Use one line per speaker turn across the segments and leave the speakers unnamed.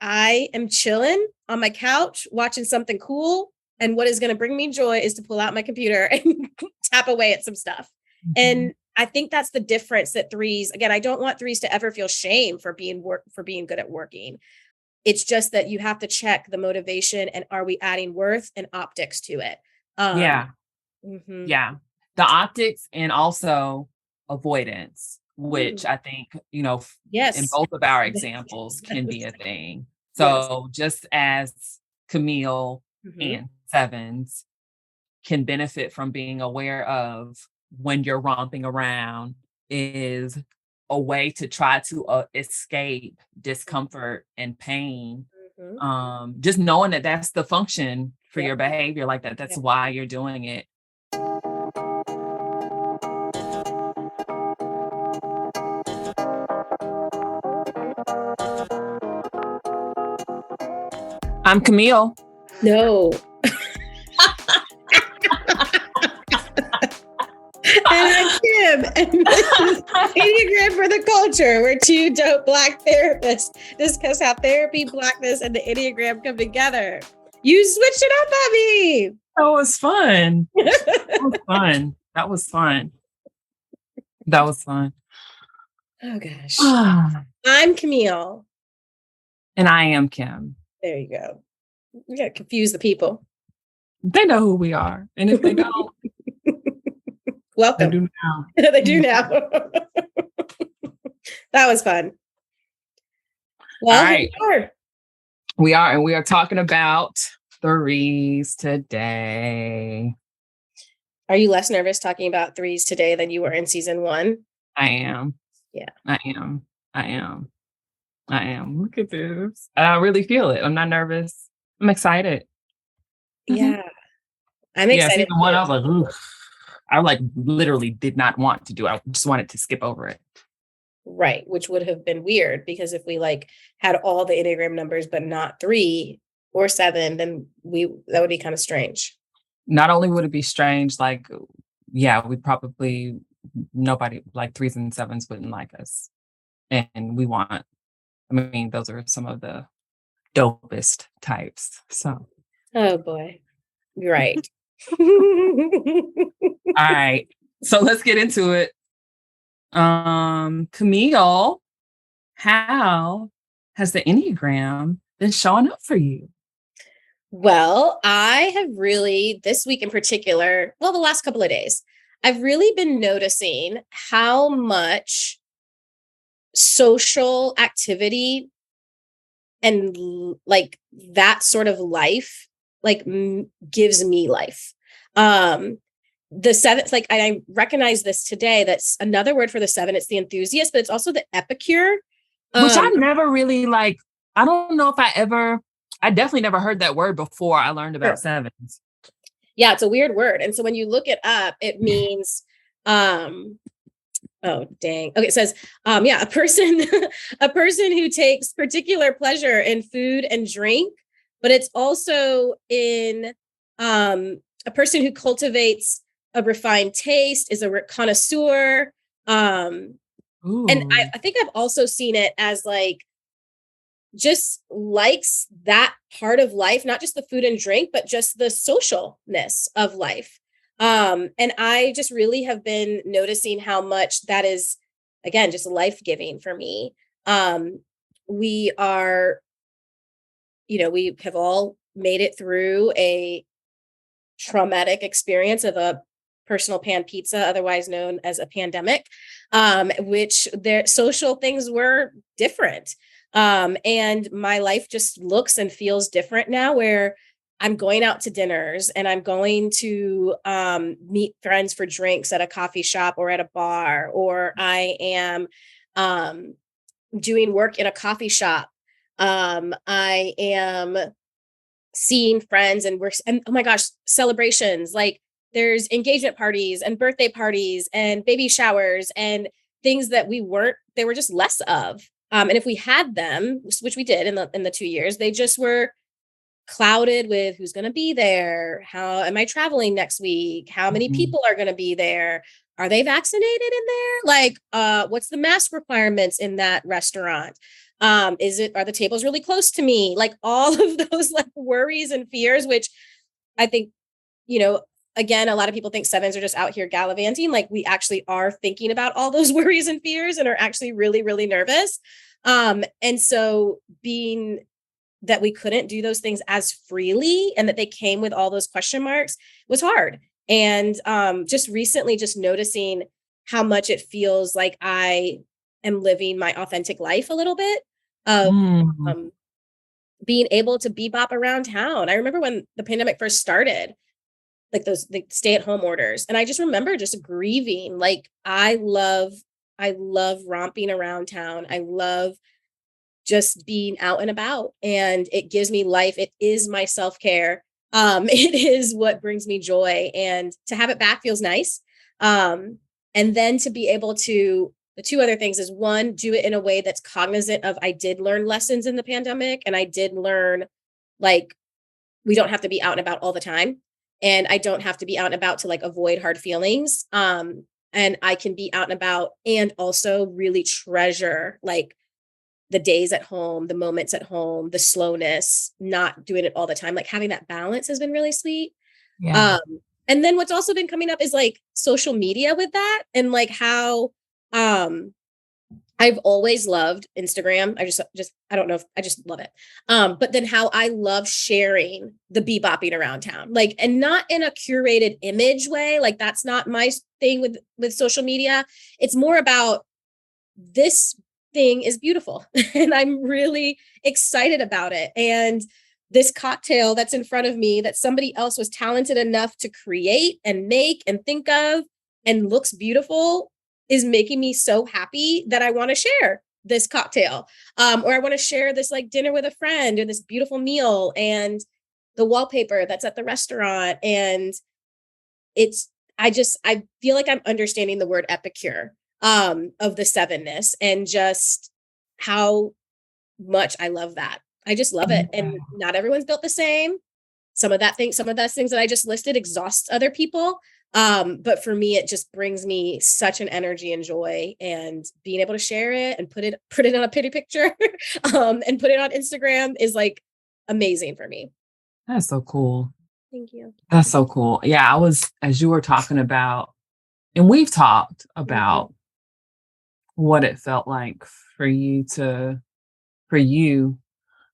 I am chilling on my couch, watching something cool. And what is going to bring me joy is to pull out my computer and tap away at some stuff. Mm-hmm. And I think that's the difference that threes, again, I don't want threes to ever feel shame for being good at working. It's just that you have to check the motivation and are we adding worth and optics to it?
Yeah. The optics and also avoidance, which I think, in both of our examples can be a thing. So just as Camille and sevens can benefit from being aware of when you're romping around is a way to try to escape discomfort and pain. Just knowing that that's the function for your behavior, like that's why you're doing it. I'm Camille.
No. And I'm Kim, and this is Enneagram for the Culture, where two dope Black therapists discuss how therapy, Blackness, and the Enneagram come together. You switched it up, Bobby.
That was fun. That was fun.
Oh, gosh. I'm Camille.
And I am Kim.
There you go. We got to confuse the people.
They know who we are. And if they don't,
welcome.
They do now.
They do now. That was fun. Well,
all right. We are, and we are talking about threes today.
Are you less nervous talking about threes today than you were in season 1?
I am.
Yeah.
I am. Look at this. I really feel it. I'm not nervous. I'm excited.
Yeah. I'm excited.
Season 1, I was like, ugh. I literally did not want to do it. I just wanted to skip over it.
Right. Which would have been weird because if we had all the Enneagram numbers, but not 3 or 7, then that would be kind of strange.
Not only would it be strange, we'd probably, nobody like 3s and 7s wouldn't like us. And those are some of the dopest types. So.
Oh boy. You're right.
All right. So let's get into it. Camille, how has the Enneagram been showing up for you?
Well, I have really, this week in particular, the last couple of days, I've really been noticing how much social activity and that sort of life gives me life. The 7, I recognize this today. That's another word for the 7. It's the enthusiast, but it's also the epicure.
Which I never really I don't know if I definitely never heard that word before I learned about 7s.
Yeah, it's a weird word. And so when you look it up, it means, oh, dang. Okay, it says, a person who takes particular pleasure in food and drink, but it's also in a person who cultivates a refined taste, is a connoisseur. And I think I've also seen it as just likes that part of life, not just the food and drink, but just the socialness of life. And I just really have been noticing how much that is, again, just life-giving for me. We are, we have all made it through a traumatic experience of a personal pan pizza, otherwise known as a pandemic, which their social things were different. And my life just looks and feels different now, where I'm going out to dinners and I'm going to meet friends for drinks at a coffee shop or at a bar, or I am doing work in a coffee shop. I am seeing friends and oh my gosh, celebrations. There's engagement parties and birthday parties and baby showers and things that they were just less of. And if we had them, which we did in the 2 years, they just were clouded with who's going to be there. How am I traveling next week? How many people are going to be there? Are they vaccinated in there? What's the mask requirements in that restaurant? Are the tables really close to me? Like all of those like worries and fears, which I think, again, a lot of people think sevens are just out here gallivanting. Like we actually are thinking about all those worries and fears and are actually really, really nervous. And so being that we couldn't do those things as freely and that they came with all those question marks was hard. And just recently, just noticing how much it feels like I am living my authentic life a little bit of being able to bebop around town. I remember when the pandemic first started, like those the stay-at-home orders, and I just remember just grieving. Like I love romping around town. I love just being out and about, and it gives me life. It is my self-care. It is what brings me joy, and to have it back feels nice. And then to be able to, the two other things is one, do it in a way that's cognizant of I did learn lessons in the pandemic, and I did learn like we don't have to be out and about all the time, and I don't have to be out and about to like avoid hard feelings. And I can be out and about and also really treasure like the days at home, the moments at home, the slowness, not doing it all the time. Like having that balance has been really sweet.
Yeah.
And then what's also been coming up is like social media with that, and like how I've always loved Instagram. I don't know if I just love it. But then how I love sharing the bebopping around town, like, and not in a curated image way. Like that's not my thing with social media. It's more about this thing is beautiful and I'm really excited about it. And this cocktail that's in front of me that somebody else was talented enough to create and make and think of and looks beautiful is making me so happy that I want to share this cocktail. Or I want to share this like dinner with a friend or this beautiful meal and the wallpaper that's at the restaurant. And I feel like I'm understanding the word epicure of the sevenness and just how much I love that. I just love it. And not everyone's built the same. Some of those things that I just listed exhausts other people. But for me, it just brings me such an energy and joy, and being able to share it and put it on a pretty picture, and put it on Instagram is like amazing for me.
That's so cool.
Thank you.
That's so cool. Yeah, as you were talking about, and we've talked about what it felt like for you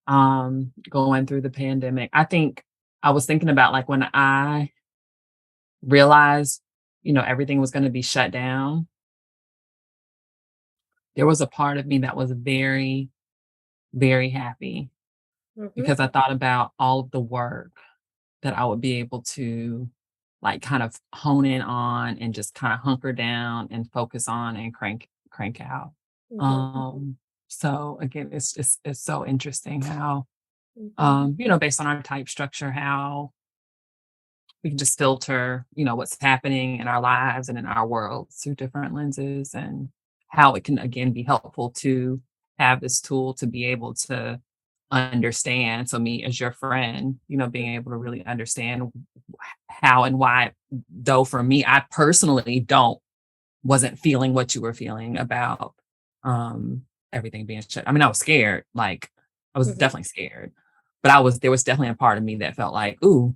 going through the pandemic. I think I was thinking about like when I realized, everything was going to be shut down. There was a part of me that was very, very happy because I thought about all of the work that I would be able to like kind of hone in on and just kind of hunker down and focus on and crank out. So again, it's so interesting how, based on our type structure, how we can just filter, what's happening in our lives and in our world through different lenses, and how it can again be helpful to have this tool to be able to understand. So me as your friend, being able to really understand how and why, though for me, I personally wasn't feeling what you were feeling about everything being shut. I mean, I was scared. Like I was definitely scared, but there was definitely a part of me that felt like, ooh,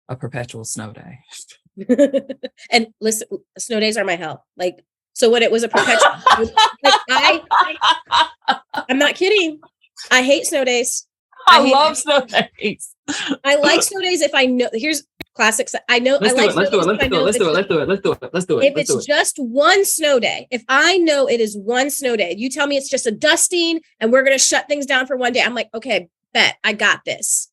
a perpetual snow day.
And listen, snow days are my hell. Like, so when it was a perpetual, like I'm not kidding. I hate snow days.
I love snow days.
I like snow days if I know. Here's classics. I know. Let's do it. If it's just one snow day, if I know it is one snow day, you tell me it's just a dusting and we're going to shut things down for one day. I'm like, okay, bet I got this.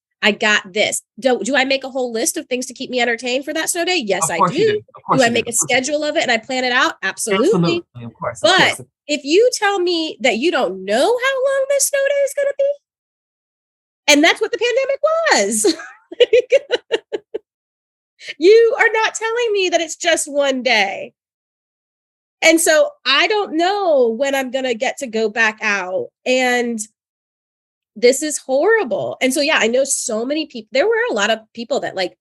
Do I make a whole list of things to keep me entertained for that snow day? Yes, I do. Do I make a schedule of it and I plan it out? Absolutely.
Of course.
But if you tell me that you don't know how long this snow day is going to be, and that's what the pandemic was, you are not telling me that it's just one day. And so I don't know when I'm going to get to go back out. And this is horrible. And so, yeah, I know so many people, there were a lot of people that like,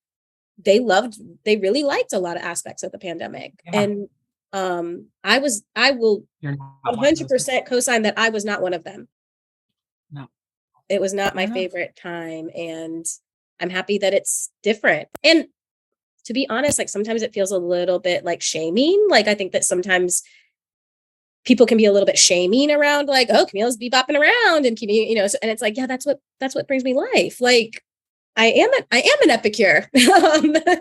they really liked a lot of aspects of the pandemic. Yeah. And I will 100% co-sign that I was not one of them.
No.
It was not my favorite time, and I'm happy that it's different. And to be honest, like sometimes it feels a little bit like shaming. Like I think that sometimes people can be a little bit shaming around like, oh, Camille's bebopping around and keeping, and it's like, yeah, that's what brings me life. Like I am an epicure,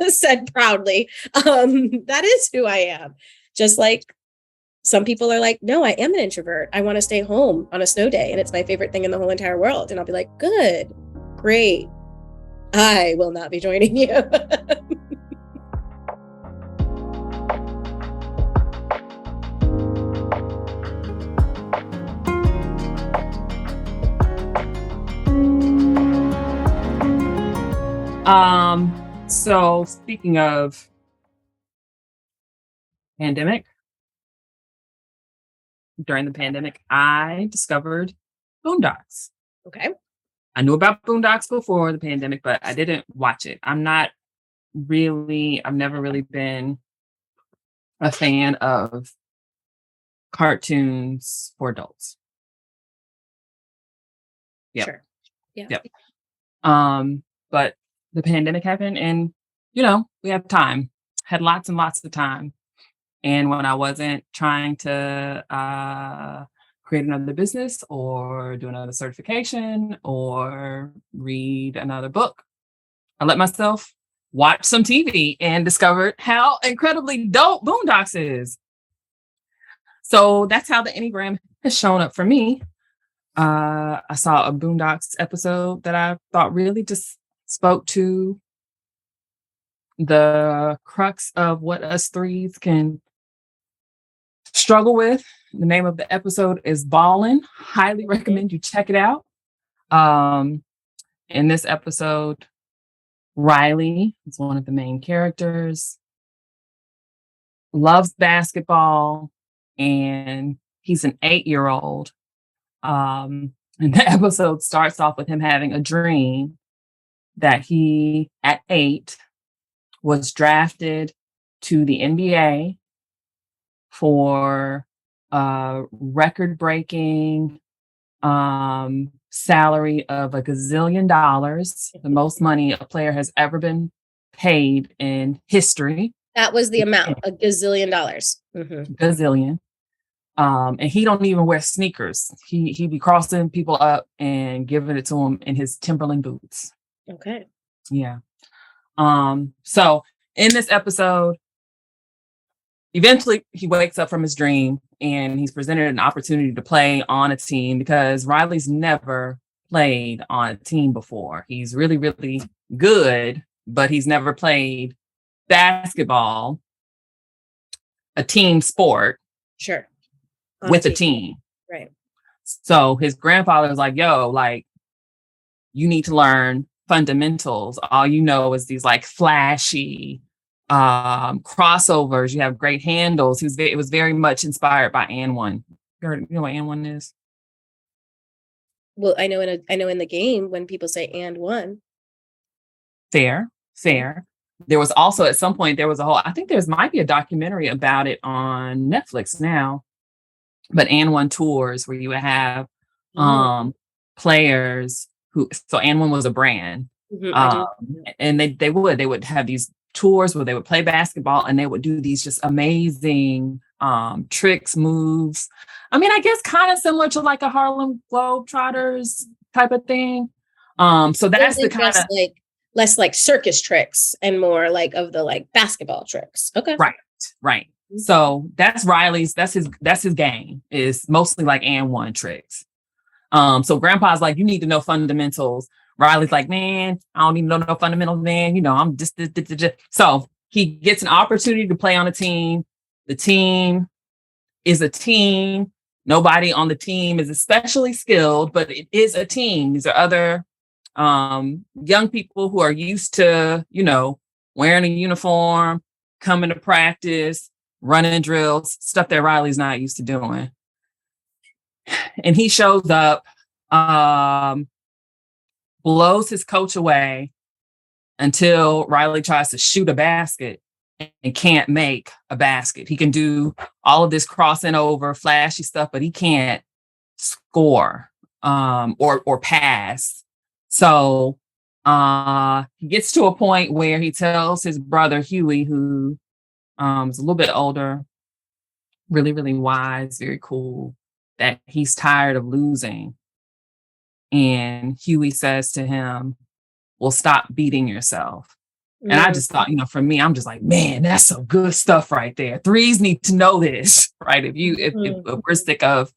said proudly. That is who I am. Just like some people are like, no, I am an introvert. I want to stay home on a snow day and it's my favorite thing in the whole entire world. And I'll be like, good, great. I will not be joining you.
So speaking of pandemic, during the pandemic, I discovered Boondocks.
Okay.
I knew about Boondocks before the pandemic, but I didn't watch it. I've never really been a fan of cartoons for adults.
Yep. Sure. Yeah.
Yep. But the pandemic happened and, we had time, had lots and lots of time. And when I wasn't trying to create another business or do another certification or read another book, I let myself watch some TV and discovered how incredibly dope Boondocks is. So that's how the Enneagram has shown up for me. I saw a Boondocks episode that I thought really just spoke to the crux of what us threes can struggle with. The name of the episode is Ballin'. Highly recommend you check it out. In this episode, Riley is one of the main characters, loves basketball, and he's an 8-year-old. And the episode starts off with him having a dream that he, at 8, was drafted to the NBA for a record-breaking salary of $1 gazillion, the most money a player has ever been paid in history.
That was the amount, $1 gazillion.
Mm-hmm. Gazillion. And he don't even wear sneakers. He be crossing people up and giving it to them in his Timberland boots.
Okay.
Yeah. So in this episode, eventually he wakes up from his dream and he's presented an opportunity to play on a team because Riley's never played on a team before. He's really, really good, but he's never played basketball, a team sport.
Sure.
With a team.
Right.
So his grandfather was like, yo, like, you need to learn fundamentals. All you know is these like flashy crossovers. You have great handles. It was very much inspired by And1. You know what And1 is?
Well, I know in the game when people say And1.
Fair. There was also at some point I think might be a documentary about it on Netflix now. But And1 tours where you would have players so And1 was a brand. Mm-hmm, and they would have these tours where they would play basketball and they would do these just amazing tricks, moves. I mean, I guess kind of similar to like a Harlem Globetrotters type of thing. So that's the kind of
like less like circus tricks and more like of the like basketball tricks. Okay.
Right. So that's Riley's, that's his game, is mostly like And1 tricks. So grandpa's like, you need to know fundamentals. Riley's like, man, I don't even know no fundamentals, man. I'm just. So he gets an opportunity to play on a team. The team is a team. Nobody on the team is especially skilled, but it is a team. These are other young people who are used to, wearing a uniform, coming to practice, running drills, stuff that Riley's not used to doing. And he shows up, blows his coach away until Riley tries to shoot a basket and can't make a basket. He can do all of this crossing over, flashy stuff, but he can't score or past. So he gets to a point where he tells his brother Huey, who is a little bit older, really, really wise, very cool, that he's tired of losing. And Huey says to him, well, stop beating yourself. And I just thought, for me, I'm just like, man, that's some good stuff right there. Threes need to know this, right? If we're sick of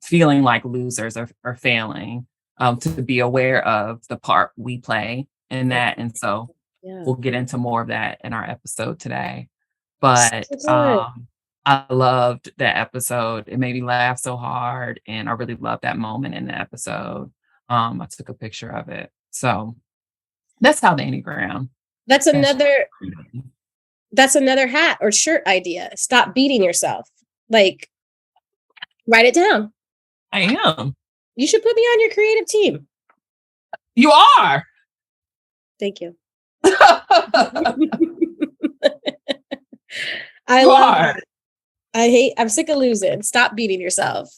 feeling like losers or failing, to be aware of the part we play in that. And so we'll get into more of that in our episode today. But I loved that episode. It made me laugh so hard. And I really loved that moment in the episode. I took a picture of it. So that's how the Enneagram.
That's another hat or shirt idea. Stop beating yourself. Like, write it down.
I am.
You should put me on your creative team.
You are.
Thank you. I'm sick of losing. Stop beating yourself.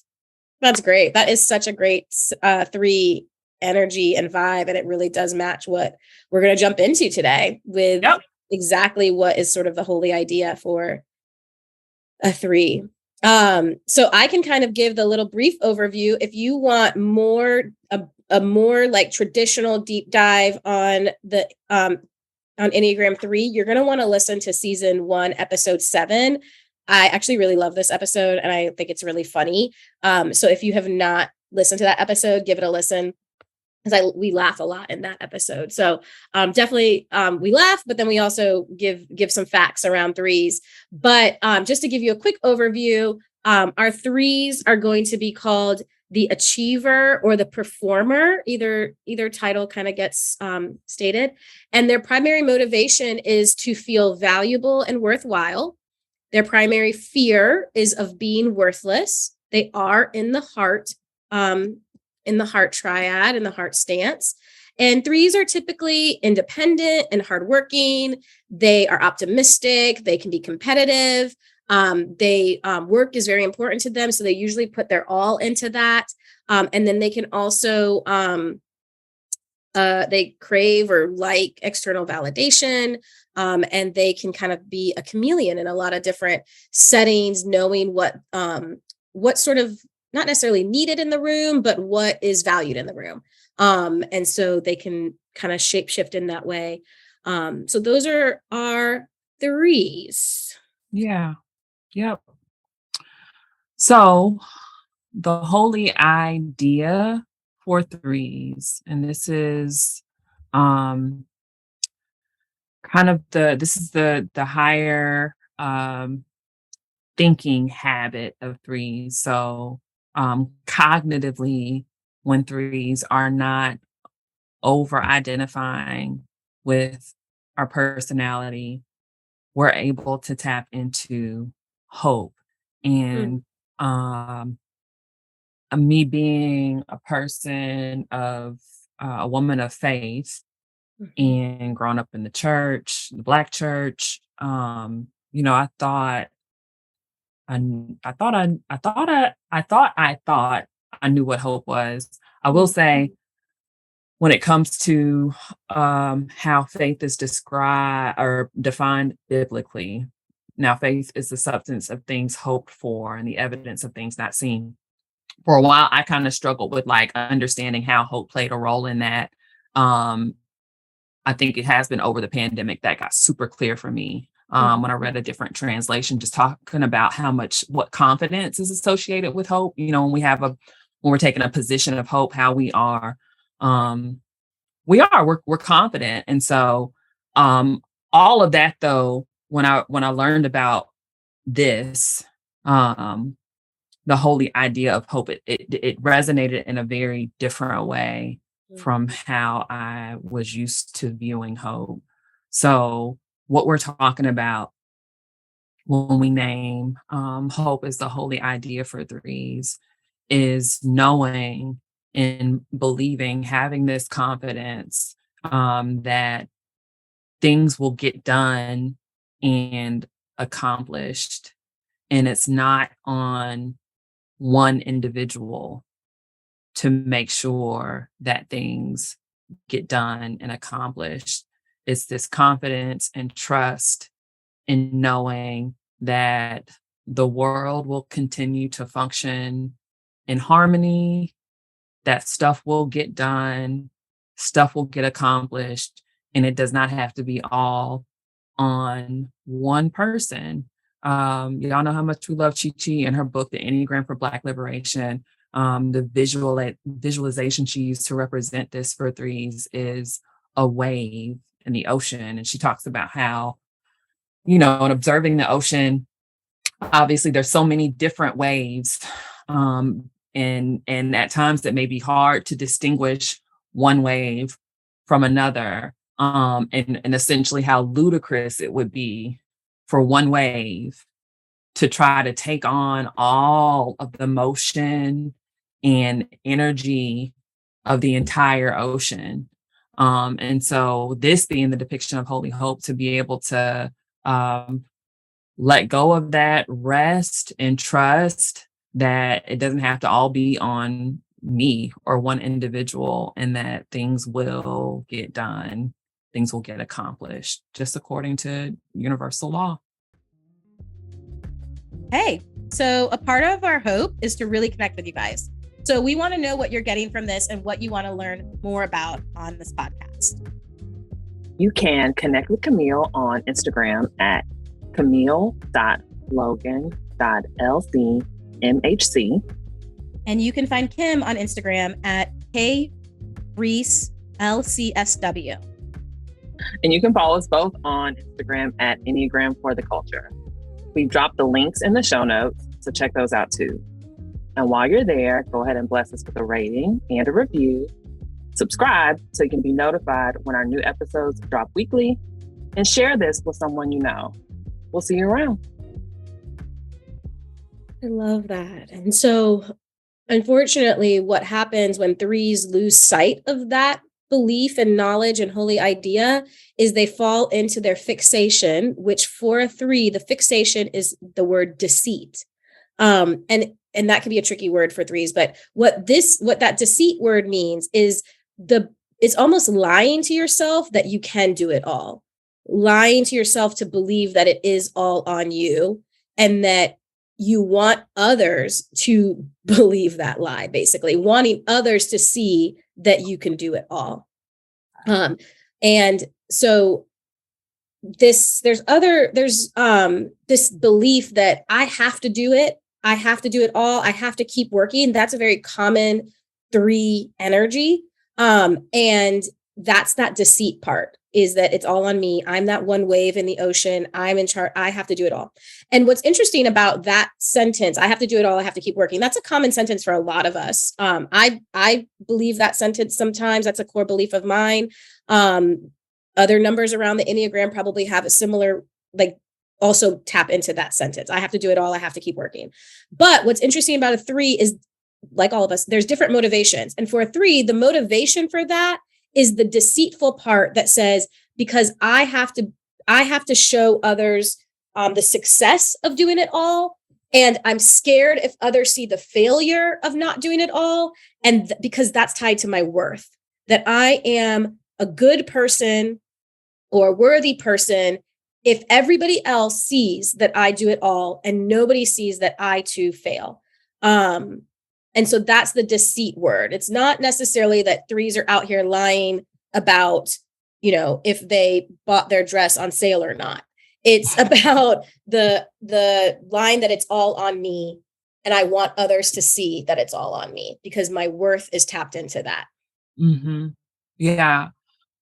That's great. That is such a great 3 energy and vibe. And it really does match what we're going to jump into today with exactly what is sort of the holy idea for a 3. So I can kind of give the little brief overview. If you want a more like traditional deep dive on the on Enneagram 3, you're going to want to listen to season 1, episode 7. I actually really love this episode and I think it's really funny. So if you have not listened to that episode, give it a listen, because we laugh a lot in that episode. So definitely we laugh, but then we also give some facts around 3s. But just to give you a quick overview, our 3s are going to be called the achiever or the performer. Either title kind of gets stated. And their primary motivation is to feel valuable and worthwhile. Their primary fear is of being worthless. They are in the heart triad, in the heart stance. And 3s are typically independent and hardworking. They are optimistic. They can be competitive. Work is very important to them. So they usually put their all into that. And then they can also, they crave or like external validation. And they can kind of be a chameleon in a lot of different settings, knowing what sort of not necessarily needed in the room, but what is valued in the room. And so they can kind of shape shift in that way. So those are our 3s.
Yeah. Yep. So the holy idea for 3s, and this is kind of the higher thinking habit of 3s. So cognitively, when 3s are not over identifying with our personality, we're able to tap into hope. And me being a person of a woman of faith and growing up in the church, the Black church, I thought I knew what hope was. I will say, when it comes to how faith is described or defined biblically, now faith is the substance of things hoped for and the evidence of things not seen. For a while, I kind of struggled with like understanding how hope played a role in that. I think it has been over the pandemic that got super clear for me. When I read a different translation, just talking about what confidence is associated with hope. When we're taking a position of hope, how we are, we're confident. And so, all of that though, when I learned about this, the holy idea of hope, it resonated in a very different way from how I was used to viewing hope. So what we're talking about when we name hope as the holy idea for 3s is knowing and believing, having this confidence that things will get done and accomplished. And it's not on one individual. to make sure that things get done and accomplished. It's this confidence and trust in knowing that the world will continue to function in harmony, that stuff will get done, stuff will get accomplished, and it does not have to be all on one person. Y'all know how much we love Chi Chi and her book, The Enneagram for Black Liberation. The visualization she used to represent this for threes is a wave in the ocean. And she talks about how, in observing the ocean, obviously there's so many different waves. And at times it may be hard to distinguish one wave from another. And essentially how ludicrous it would be for one wave to try to take on all of the motion and energy of the entire ocean. And so this being the depiction of Holy Hope, to be able to let go of that, rest and trust that it doesn't have to all be on me or one individual, and that things will get done, things will get accomplished, just according to universal law.
Hey, so a part of our hope is to really connect with you guys. So we want to know what you're getting from this and what you want to learn more about on this podcast.
You can connect with Camille on Instagram at camille.logan.lcmhc.
And you can find Kim on Instagram at KReeseLCSW.
And you can follow us both on Instagram at Enneagram for the Culture. We've dropped the links in the show notes, so check those out too. And while you're there, go ahead and bless us with a rating and a review. Subscribe so you can be notified when our new episodes drop weekly, and share this with someone you know. We'll see you around.
I love that. And so, unfortunately, what happens when threes lose sight of that belief and knowledge and holy idea is they fall into their fixation, which for a three, the fixation is the word deceit. And that can be a tricky word for threes, but what that deceit word means is it's almost lying to yourself that you can do it all, lying to yourself to believe that it is all on you, and that you want others to believe that lie, basically wanting others to see that you can do it all. And so there's this belief that I have to do it. I have to do it all. I have to keep working. That's a very common three energy. And that's that deceit part, is that it's all on me. I'm that one wave in the ocean. I'm in charge. I have to do it all. And what's interesting about that sentence, I have to do it all, I have to keep working, that's a common sentence for a lot of us. I believe that sentence sometimes. That's a core belief of mine. Other numbers around the Enneagram probably have a similar, also tap into that sentence. I have to do it all, I have to keep working. But what's interesting about a three is, like all of us, there's different motivations. And for a three, the motivation for that is the deceitful part that says, because I have to show others the success of doing it all. And I'm scared if others see the failure of not doing it all. And because that's tied to my worth, that I am a good person or a worthy person if everybody else sees that I do it all and nobody sees that I too fail. And so that's the deceit word. It's not necessarily that threes are out here lying about, if they bought their dress on sale or not. It's about the line that it's all on me, and I want others to see that it's all on me because my worth is tapped into that.
Mm-hmm. Yeah.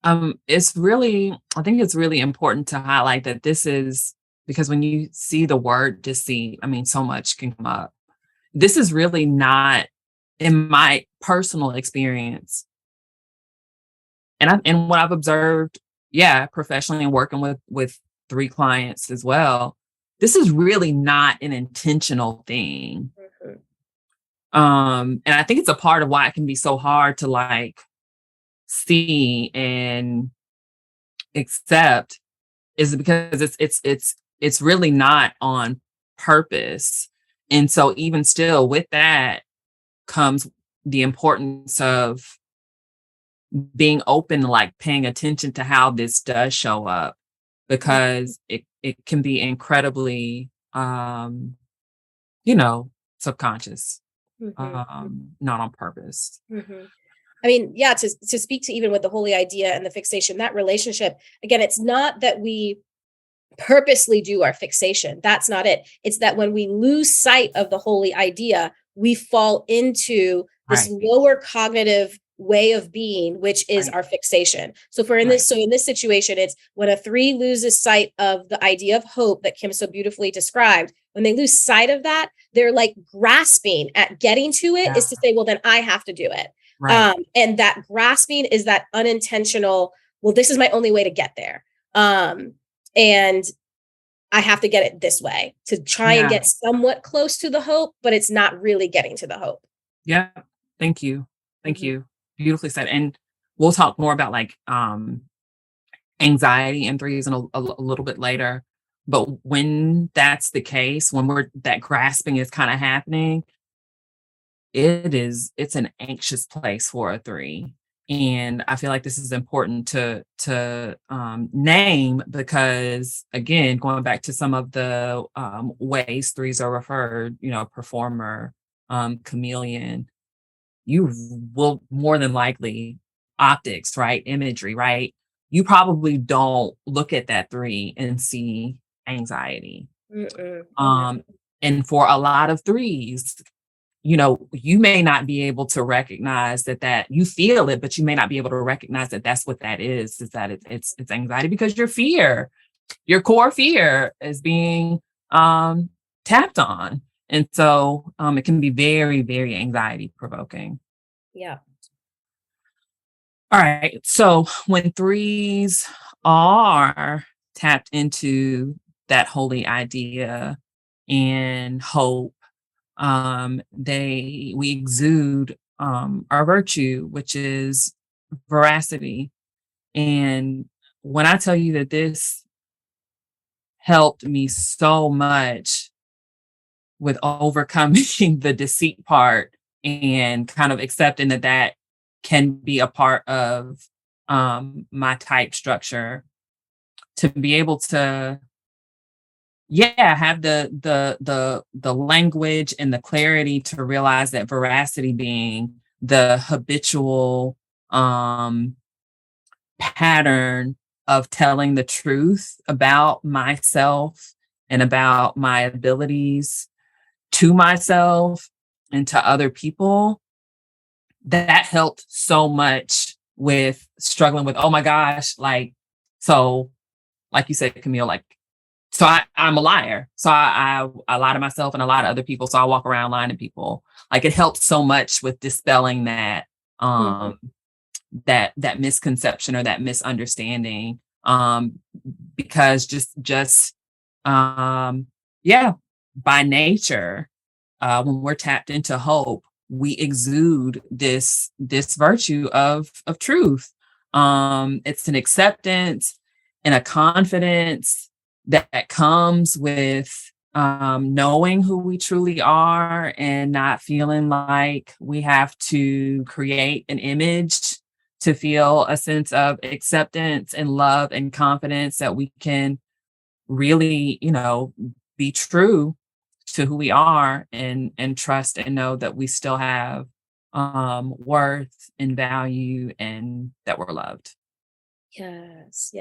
I think it's really important to highlight that this is, because when you see the word deceit, so much can come up. This is really not, in my personal experience, and what I've observed, professionally and working with three clients as well, this is really not an intentional thing. Mm-hmm. And I think it's a part of why it can be so hard to see and accept, is because it's really not on purpose. And so even still with that comes the importance of being open, like paying attention to how this does show up, because it can be incredibly, subconscious, not on purpose.
I mean, yeah, to speak to even with the holy idea and the fixation, that relationship, again, it's not that we purposely do our fixation. That's not it. It's that when we lose sight of the holy idea, we fall into this lower cognitive way of being, which is our fixation. So in this situation, it's when a 3 loses sight of the idea of hope that Kim so beautifully described. When they lose sight of that, they're like grasping at getting to it, is to say, well, then I have to do it. And that grasping is that unintentional, well, this is my only way to get there. And I have to get it this way to try and get somewhat close to the hope, but it's not really getting to the hope.
Yeah. Thank you. Beautifully said. And we'll talk more about like anxiety in 3s and a little bit later. But when that's the case, when that grasping is kind of happening, it's an anxious place for a 3. And I feel like this is important to name, because again, going back to some of the ways 3s are referred, performer, chameleon, you will more than likely optics, right? Imagery, right? You probably don't look at that 3 and see anxiety. And for a lot of 3s, you may not be able to recognize that you feel it, but you may not be able to recognize that that's what that is that it's anxiety, because your core fear is being tapped on. And so it can be very, very anxiety provoking.
Yeah.
All right. So when 3s are tapped into that holy idea and hope, we exude our virtue, which is veracity. And when I tell you that this helped me so much with overcoming the deceit part and kind of accepting that can be a part of my type structure, to be able to have the language and the clarity to realize that veracity being the habitual pattern of telling the truth about myself and about my abilities to myself and to other people. That helped so much with struggling with, oh my gosh, like you said, Camille, so I'm a liar. So I lie to myself and a lot of other people. So I walk around lying to people. Like, it helped so much with dispelling that, that misconception or that misunderstanding. Because by nature, when we're tapped into hope, we exude this virtue of truth. It's an acceptance and a confidence that comes with knowing who we truly are and not feeling like we have to create an image to feel a sense of acceptance and love and confidence that we can really, be true to who we are and trust and know that we still have worth and value and that we're loved.
Yes.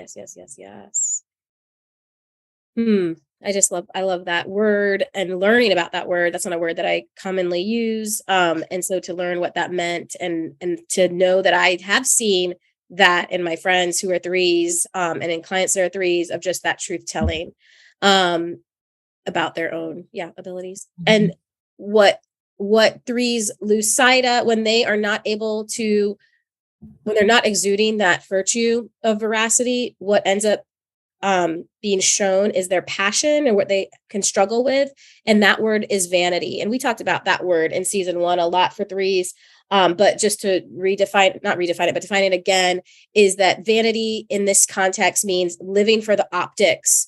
I love that word and learning about that word. That's not a word that I commonly use. And so to learn what that meant and to know that I have seen that in my friends who are 3s, and in clients that are 3s, of just that truth telling about their own abilities. And what 3s lose sight of when they are not able to, when they're not exuding that virtue of veracity, what ends up being shown is their passion and what they can struggle with. And that word is vanity. And we talked about that word in season 1 a lot for 3s. But just to define it again, is that vanity in this context means living for the optics,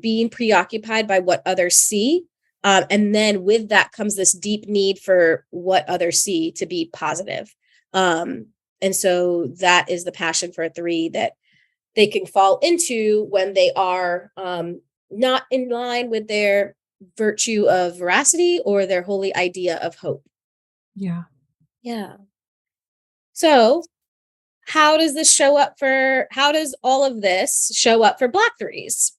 being preoccupied by what others see, And then with that comes this deep need for what others see to be positive. And so that is the passion for a 3 that they can fall into when they are not in line with their virtue of veracity or their holy idea of hope.
Yeah.
Yeah. So how does all of this show up for Black 3s?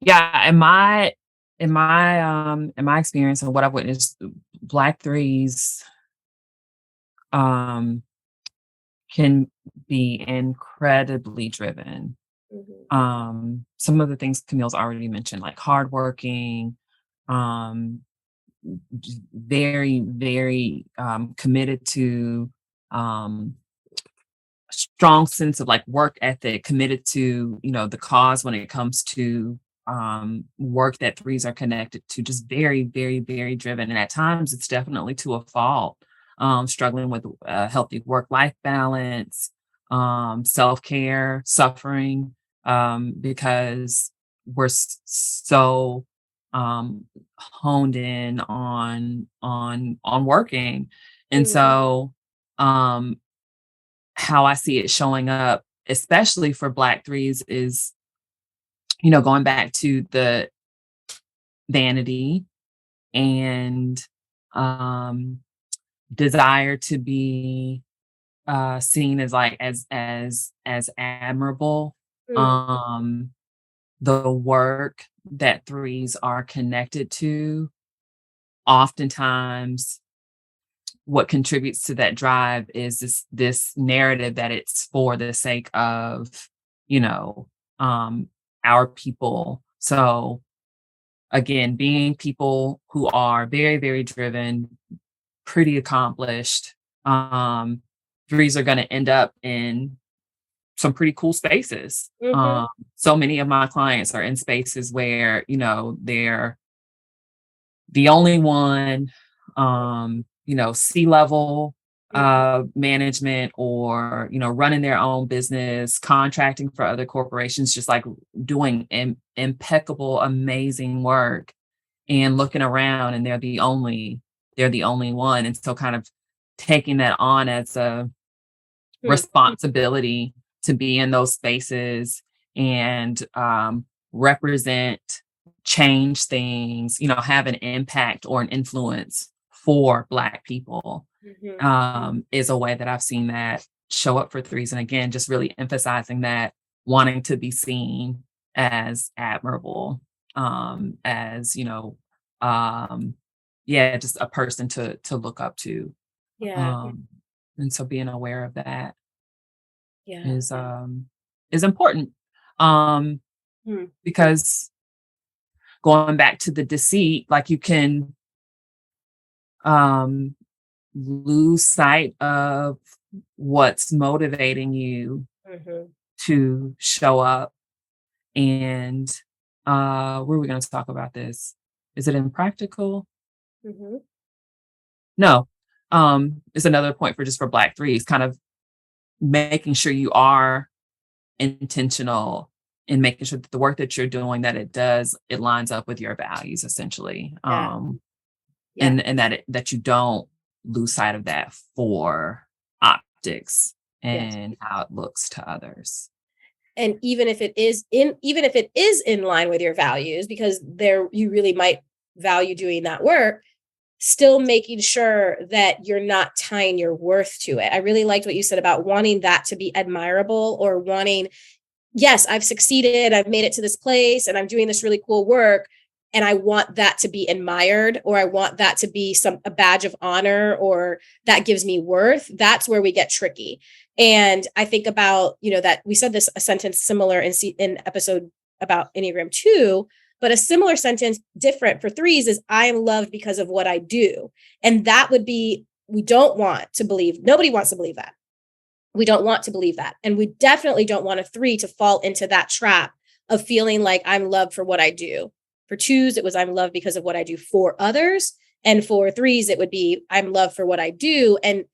Yeah, in my experience and what I've witnessed, Black 3s can be incredibly driven. Mm-hmm. Some of the things Camille's already mentioned, like hardworking, very, very committed to strong sense of like work ethic, committed to, the cause when it comes to work that 3s are connected to, just very, very, very driven. And at times it's definitely to a fault, struggling with a healthy work-life balance, self-care, suffering, because we're so honed in on working. And so how I see it showing up, especially for Black 3s, is, going back to the vanity and desire to be seen as like as admirable. The work that 3s are connected to, oftentimes what contributes to that drive is this narrative that it's for the sake of, our people. So again, being people who are very, very driven, pretty accomplished, 3s are going to end up in some pretty cool spaces. So many of my clients are in spaces where, they're the only one, C-level management, or, running their own business, contracting for other corporations, just like doing impeccable, amazing work, and looking around and they're the only one. And so kind of taking that on as a responsibility to be in those spaces and represent, change things, have an impact or an influence for Black people, is a way that I've seen that show up for 3s. And again, just really emphasizing that, wanting to be seen as admirable, as, just a person to look up to.
Yeah.
And so being aware of that is important. Because going back to the deceit, like you can lose sight of what's motivating you to show up. And where are we going to talk about this? Is it impractical? No. It's another point for Black 3s, kind of making sure you are intentional in making sure that the work that you're doing, that it lines up with your values, essentially. And that you don't lose sight of that for optics and how it looks to others.
And even if it is in line with your values, because you really might value doing that work, still making sure that you're not tying your worth to it. I really liked what you said about wanting that to be admirable, or wanting, yes, I've succeeded, I've made it to this place, and I'm doing this really cool work, and I want that to be admired, or I want that to be a badge of honor, or that gives me worth. That's where we get tricky. And I think about, that we said a sentence similar in episode about Enneagram 2, but a similar sentence different for 3s is, I am loved because of what I do. And that would be, nobody wants to believe that. We don't want to believe that. And we definitely don't want a 3 to fall into that trap of feeling like I'm loved for what I do. For 2s, it was, I'm loved because of what I do for others. And for 3s, it would be, I'm loved for what I do. And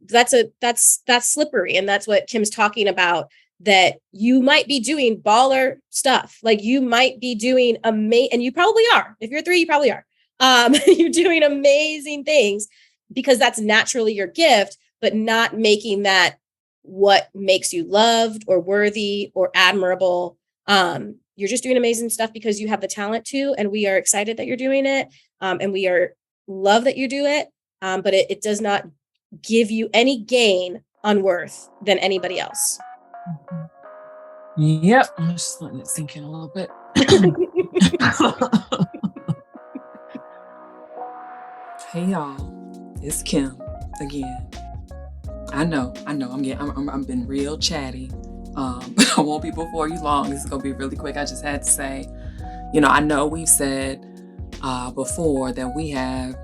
that's slippery. And that's what Kim's talking about. that you might be doing baller stuff. Like you might be doing and you probably are. If you're 3, you probably are. You're doing amazing things because that's naturally your gift, but not making that what makes you loved or worthy or admirable. You're just doing amazing stuff because you have the talent to, and we are excited that you're doing it. And we love that you do it. But it does not give you any gain on worth than anybody else.
Yep. I'm just letting it sink in a little bit. Hey y'all, it's Kim again. I know. I've been real chatty. But I won't be before you long. This is gonna be really quick. I just had to say, I know we've said before that we have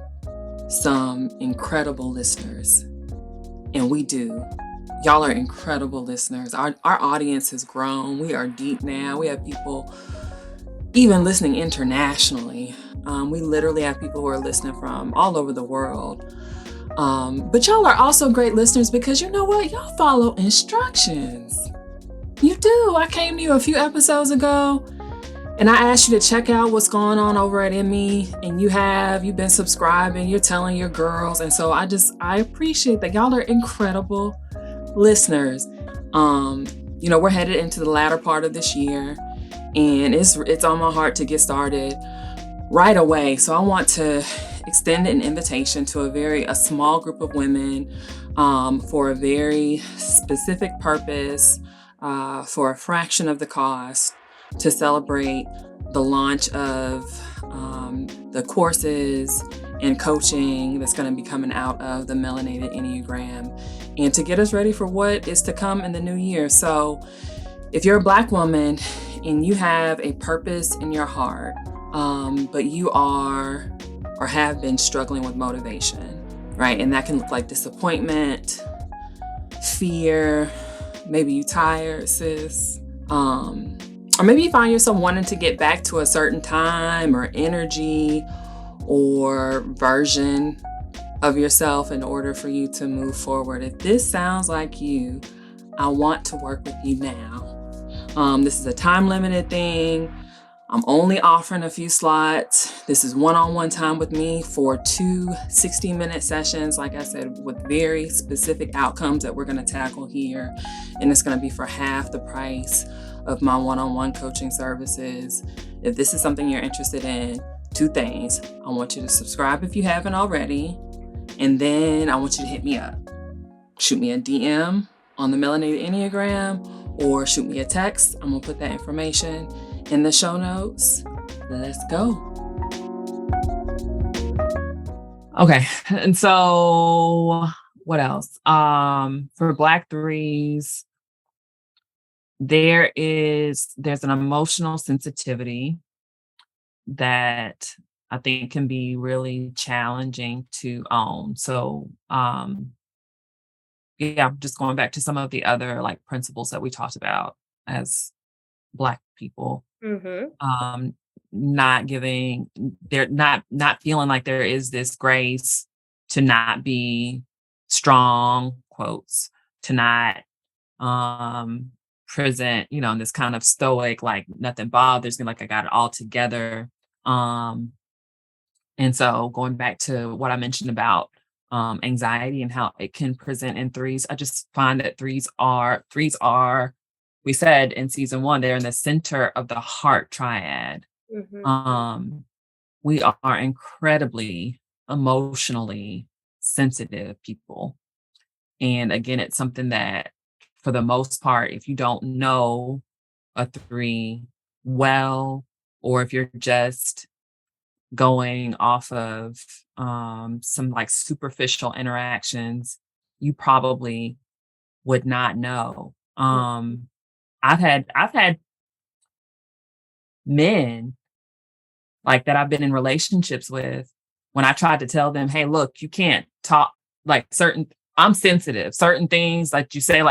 some incredible listeners, and we do. Y'all are incredible listeners. Our audience has grown. We are deep now. We have people even listening internationally. We literally have people who are listening from all over the world. But y'all are also great listeners because you know what? Y'all follow instructions. You do. I came to you a few episodes ago and I asked you to check out what's going on over at ME, and you've been subscribing, you're telling your girls. And so I appreciate that. Y'all are incredible listeners. We're headed into the latter part of this year, and it's on my heart to get started right away. So I want to extend an invitation to a small group of women for a very specific purpose, for a fraction of the cost, to celebrate the launch of the courses and coaching that's going to be coming out of the Melanated Enneagram, and to get us ready for what is to come in the new year. So if you're a Black woman and you have a purpose in your heart, but you are or have been struggling with motivation, right? And that can look like disappointment, fear, maybe you tired, sis. Or maybe you find yourself wanting to get back to a certain time or energy or version of yourself in order for you to move forward. If this sounds like you, I want to work with you now. This is a time-limited thing. I'm only offering a few slots. This is one-on-one time with me for 2 60-minute sessions, like I said, with very specific outcomes that we're going to tackle here. And it's going to be for half the price of my one-on-one coaching services. If this is something you're interested in, 2 things. I want you to subscribe if you haven't already. And then I want you to hit me up. Shoot me a DM on the Melanated Enneagram or shoot me a text. I'm going to put that information in the show notes. Let's go. Okay. And so what else? For Black 3s, there's an emotional sensitivity that I think can be really challenging to own. So, just going back to some of the other principles that we talked about as Black people, not feeling like there is this grace to not be strong, quotes, to not present, in this kind of stoic, nothing bothers me, I got it all together. And so going back to what I mentioned about anxiety and how it can present in 3s, I just find that 3s are, we said in season 1, they're in the center of the heart triad. We are incredibly emotionally sensitive people. And again, it's something that for the most part, if you don't know a 3 well, or if you're just going off of some superficial interactions, you probably would not know. I've had men that I've been in relationships with, when I tried to tell them, hey, look, you can't talk I'm sensitive, certain things you say,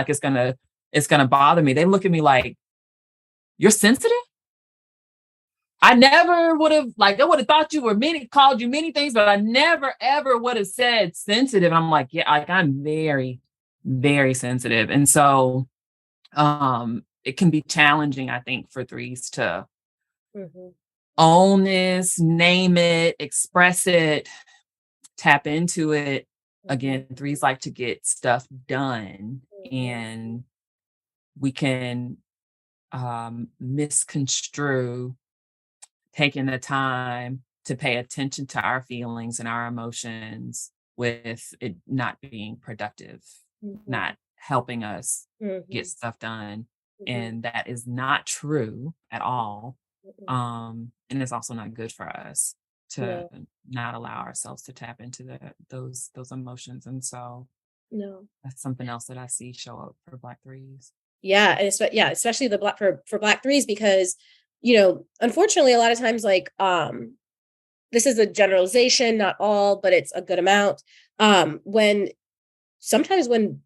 it's gonna bother me. They look at me like, you're sensitive? I never would have, I would have thought you were called you many things, but I never, ever would have said sensitive. And I'm like, yeah, I'm very, very sensitive. And so it can be challenging, I think, for threes to
Mm-hmm.
own this, name it, express it, tap into it. Again, threes like to get stuff done, and we can misconstrue taking the time to pay attention to our feelings and our emotions with it not being productive, not helping us get stuff done. And that is not true at all. And it's also not good for us to not allow ourselves to tap into those emotions. And so that's something else that I see show up for Black threes.
Yeah, and especially the Black for Black threes, because unfortunately, a lot of times, like, this is a generalization, not all, but it's a good amount. When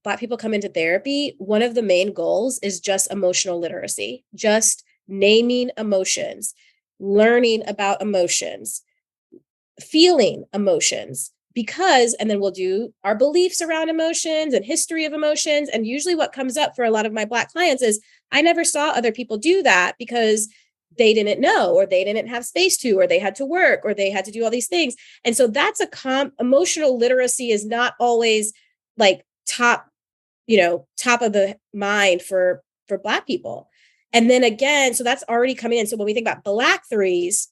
Black people come into therapy, one of the main goals is just emotional literacy, just naming emotions, learning about emotions, feeling emotions, and then we'll do our beliefs around emotions and history of emotions. And usually what comes up for a lot of my Black clients is, I never saw other people do that because they didn't know, or they didn't have space to, or they had to work, or they had to do all these things. And so that's emotional literacy is not always like top of the mind for Black people. And then again, so that's already coming in. So when we think about Black threes,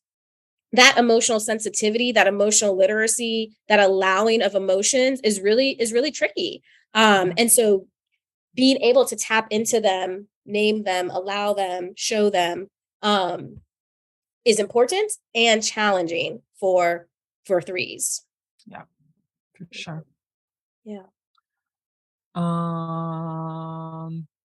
that emotional sensitivity, that emotional literacy, that allowing of emotions is really tricky. And so being able to tap into them, name them, allow them, show them, is important and challenging for threes.
Yeah, for sure.
Yeah.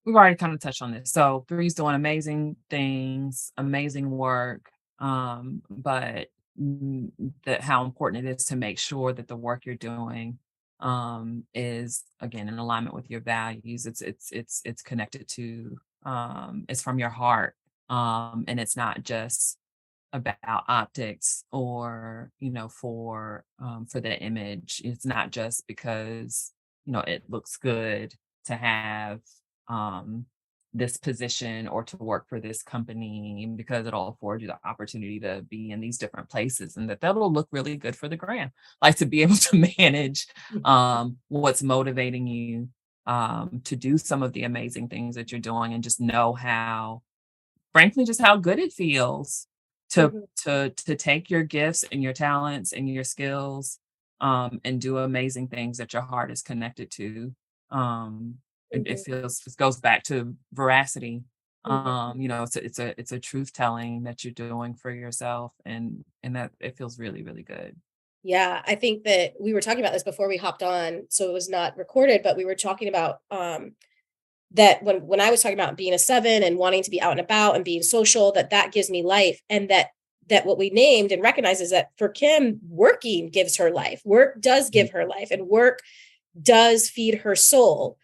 We've already kind of touched on this. So threes doing amazing things, amazing work. But how important it is to make sure that the work you're doing is, again, in alignment with your values. It's connected to it's from your heart, and it's not just about optics or for the image. It's not just because it looks good to have this position or to work for this company, because it'll afford you the opportunity to be in these different places, and that'll look really good for the gram. Like, to be able to manage what's motivating you to do some of the amazing things that you're doing, and just know how, frankly, just how good it feels to take your gifts and your talents and your skills and do amazing things that your heart is connected to. It goes back to veracity. It's a truth telling that you're doing for yourself, and that it feels really, really good.
Yeah, I think that we were talking about this before we hopped on, so it was not recorded, but we were talking about that when I was talking about being a 7 and wanting to be out and about and being social, that gives me life. And that what we named and recognized is that for Kim, working gives her life. Work does give her life, and work does feed her soul.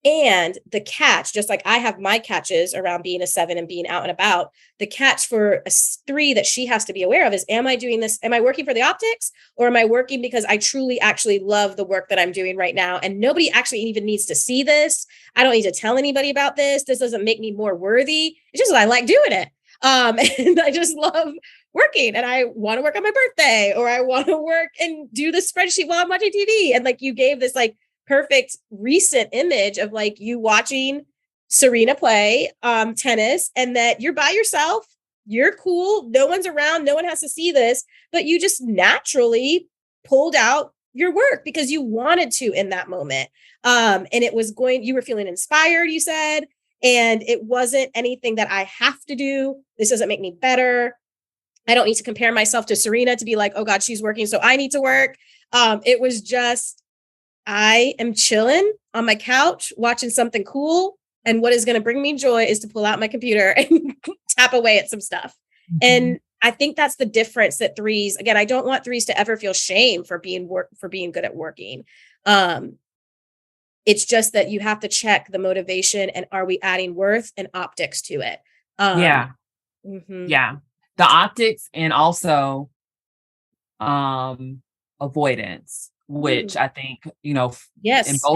And the catch, just like I have my catches around being a 7 and being out and about, the catch for a 3 that she has to be aware of is, am I doing this? Am I working for the optics, or am I working because I truly actually love the work that I'm doing right now? And nobody actually even needs to see this. I don't need to tell anybody about this. This doesn't make me more worthy. It's just that I like doing it. And I just love working, and I want to work on my birthday, or I want to work and do the spreadsheet while I'm watching TV. And like, you gave this like perfect recent image of like you watching Serena play tennis, and that you're by yourself, you're cool, no one's around, no one has to see this, but you just naturally pulled out your work because you wanted to in that moment. And you were feeling inspired, you said, and it wasn't anything that I have to do. This doesn't make me better. I don't need to compare myself to Serena to be like, oh God, she's working, so I need to work. It was just, I am chilling on my couch, watching something cool. And what is going to bring me joy is to pull out my computer and tap away at some stuff. And I think that's the difference that threes, again, I don't want threes to ever feel shame for being good at working. It's just that you have to check the motivation, and are we adding worth and optics to it?
Yeah. The optics, and also avoidance, which I think, in both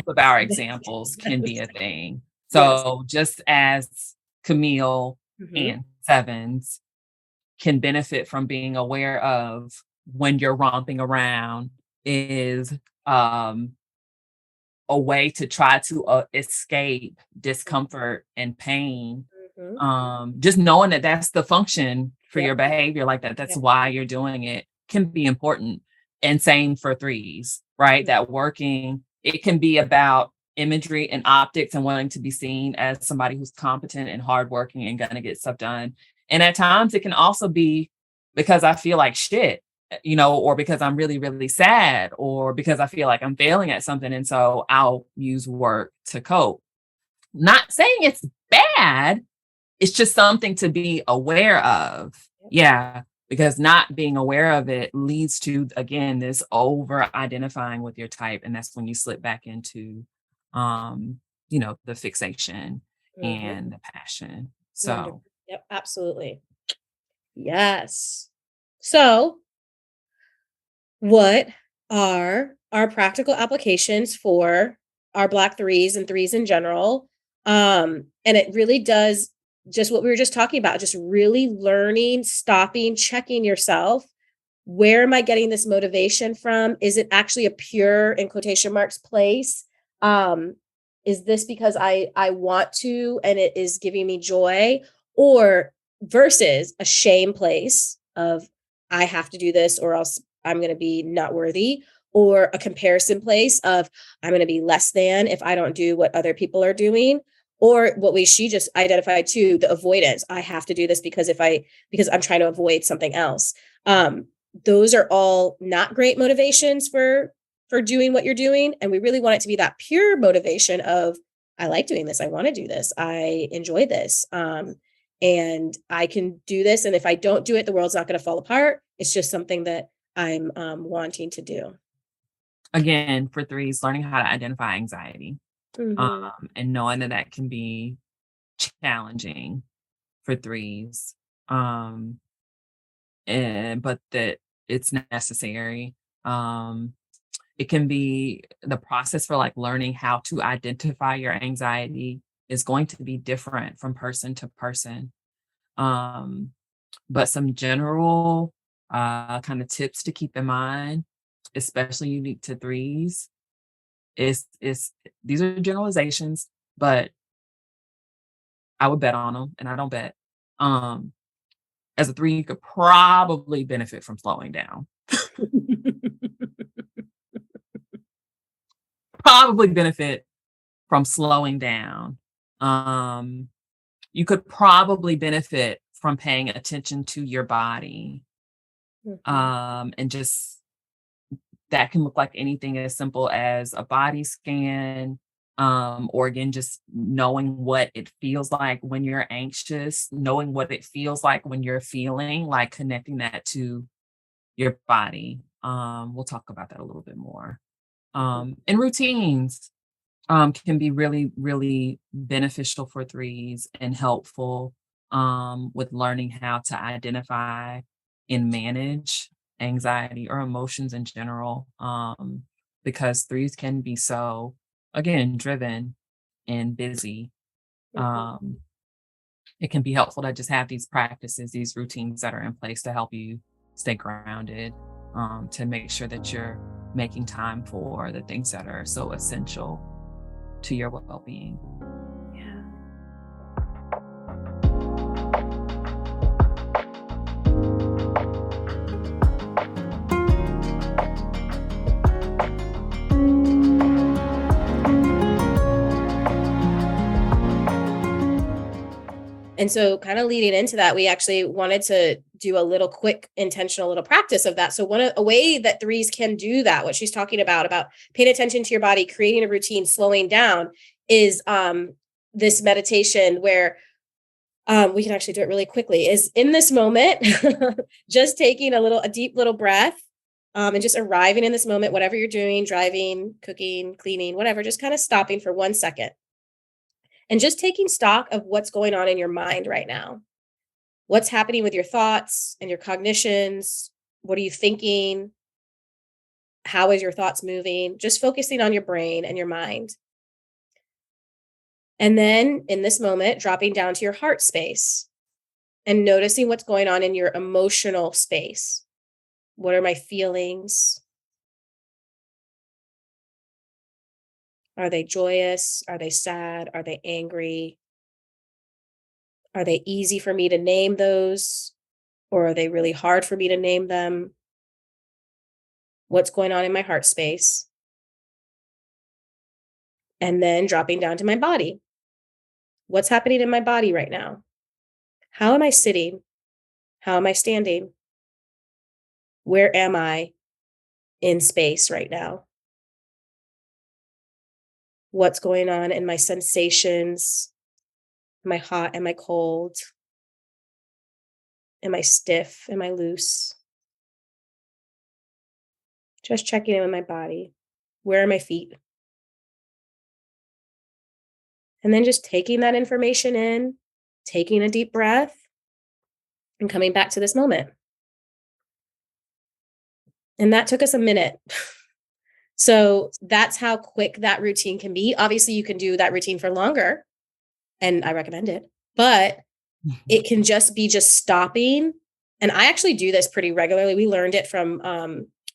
of our examples can be a thing. So just as Camille and Sevens can benefit from being aware of when you're romping around is a way to try to escape discomfort and pain. Just knowing that that's the function for your behavior, like that's why you're doing it, can be important. And same for threes, right? That working, it can be about imagery and optics and wanting to be seen as somebody who's competent and hardworking and gonna get stuff done. And at times it can also be because I feel like shit, or because I'm really, really sad, or because I feel like I'm failing at something. And so I'll use work to cope. Not saying it's bad, it's just something to be aware of. Yeah. Because not being aware of it leads to, again, this over identifying with your type. And that's when you slip back into, the fixation and the passion. So,
yep, absolutely. Yes. So, what are our practical applications for our Black threes and threes in general? And it really does just what we were just talking about, just really learning, stopping, checking yourself. Where am I getting this motivation from? Is it actually a pure, in quotation marks, place? Is this because I want to and it is giving me joy? Or versus a shame place of I have to do this or else I'm going to be not worthy, or a comparison place of I'm going to be less than if I don't do what other people are doing, or what she just identified too, the avoidance. I have to do this because I'm trying to avoid something else. Those are all not great motivations for doing what you're doing. And we really want it to be that pure motivation of, I like doing this. I want to do this. I enjoy this. And I can do this. And if I don't do it, the world's not going to fall apart. It's just something that I'm wanting to do.
Again, for threes, learning how to identify anxiety, and knowing that can be challenging for threes, but that it's necessary. It can be the process for like learning how to identify your anxiety is going to be different from person to person. But some general kind of tips to keep in mind, especially unique to threes, is these are generalizations, but I would bet on them, and I don't bet. As a three, you could probably benefit from slowing down. Probably benefit from slowing down. You could probably benefit from paying attention to your body. And just that can look like anything as simple as a body scan, or again, just knowing what it feels like when you're anxious, knowing what it feels like when you're feeling, like connecting that to your body. We'll talk about that a little bit more. And routines can be really, really beneficial for threes and helpful with learning how to identify and manage anxiety or emotions in general, because threes can be so, again, driven and busy. It can be helpful to just have these practices, these routines that are in place to help you stay grounded, to make sure that you're making time for the things that are so essential to your well-being.
Yeah. And so kind of leading into that, we actually wanted to do a little quick intentional little practice of that. So a way that threes can do that, what she's talking about paying attention to your body, creating a routine, slowing down, is this meditation where we can actually do it really quickly, is in this moment, just taking a deep little breath, and just arriving in this moment, whatever you're doing, driving, cooking, cleaning, whatever, just kind of stopping for 1 second. And just taking stock of what's going on in your mind right now. What's happening with your thoughts and your cognitions? What are you thinking? How is your thoughts moving? Just focusing on your brain and your mind. And then in this moment, dropping down to your heart space and noticing what's going on in your emotional space. What are my feelings? Are they joyous? Are they sad? Are they angry? Are they easy for me to name those? Or are they really hard for me to name them? What's going on in my heart space? And then dropping down to my body. What's happening in my body right now? How am I sitting? How am I standing? Where am I in space right now? What's going on in my sensations? Am I hot? Am I cold? Am I stiff? Am I loose? Just checking in with my body. Where are my feet? And then just taking that information in, taking a deep breath, and coming back to this moment. And that took us a minute. So that's how quick that routine can be. Obviously, you can do that routine for longer, and I recommend it, but it can just be just stopping. And I actually do this pretty regularly. We learned it from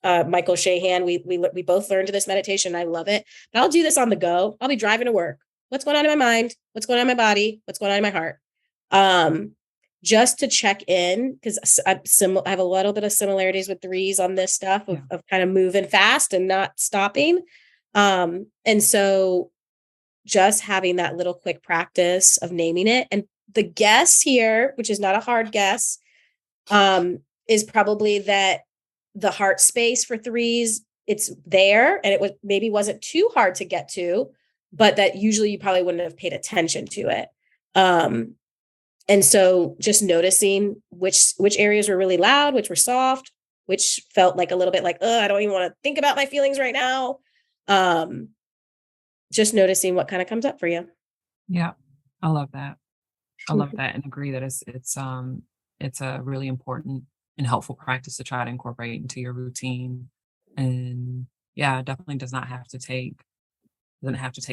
Michael Shahan. We both learned this meditation. I love it. But I'll do this on the go. I'll be driving to work. What's going on in my mind? What's going on in my body? What's going on in my heart? Just to check in, because I have a little bit of similarities with threes on this stuff of kind of moving fast and not stopping. And so just having that little quick practice of naming it. And the guess here, which is not a hard guess, is probably that the heart space for threes, it's there and it wasn't too hard to get to, but that usually you probably wouldn't have paid attention to it. And so just noticing which areas were really loud, which were soft, which felt like a little bit like, I don't even want to think about my feelings right now. Just noticing what kind of comes up for you.
Yeah, I love that. I love that and agree that it's a really important and helpful practice to try to incorporate into your routine. And yeah, it definitely doesn't have to take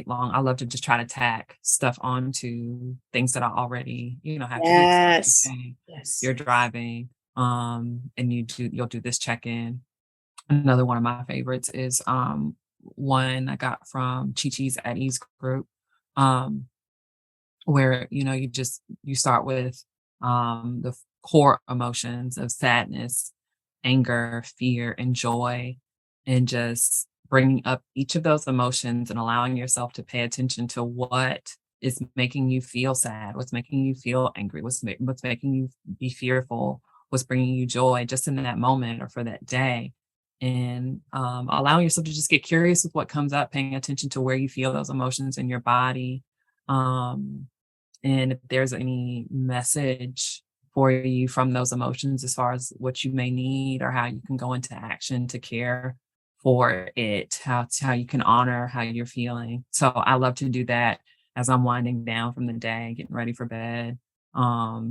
long. I love to just try to tack stuff onto things that I already, have to do.
Yes.
Yes. You're driving, and you'll do this check-in. Another one of my favorites is one I got from Chi Chi's at Ease group, where you start with the core emotions of sadness, anger, fear, and joy, and just bringing up each of those emotions and allowing yourself to pay attention to what is making you feel sad, what's making you feel angry, what's making you be fearful, what's bringing you joy just in that moment or for that day. And allowing yourself to just get curious with what comes up, paying attention to where you feel those emotions in your body. And if there's any message for you from those emotions as far as what you may need or how you can go into action to care for it, how you can honor how you're feeling. So I love to do that as I'm winding down from the day, getting ready for bed. I